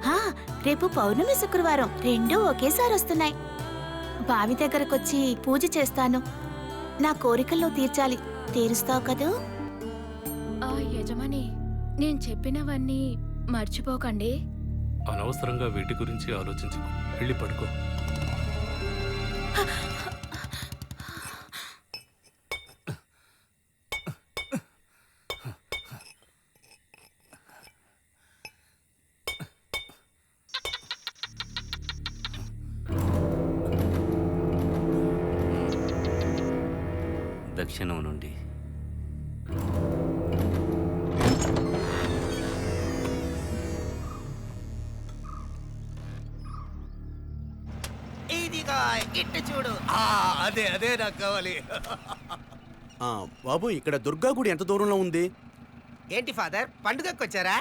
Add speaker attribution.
Speaker 1: హా, రేపు పౌర్ణమి శుక్రవారం రెండూ ఒకేసారి వస్తున్నాయి. బావి దగ్గరకొచ్చి పూజ చేస్తాను. నా కోరికల్లో తీర్చాలి. తీరుస్తావు కదూ?
Speaker 2: యజమాని, నేను చెప్పినవన్నీ మర్చిపోకండి.
Speaker 3: అనవసరంగా వీటి గురించి ఆలోచించుకో. వెళ్ళి పడుకో.
Speaker 4: దక్షిణం నుండి
Speaker 5: ఇదిగో ఇట్టు చూడు. అదే అదే నాకు కావాలి.
Speaker 6: బాబు, ఇక్కడ దుర్గా గుడి ఎంత దూరంలో ఉంది?
Speaker 5: ఏంటి ఫాదర్, పండుగకి వచ్చారా?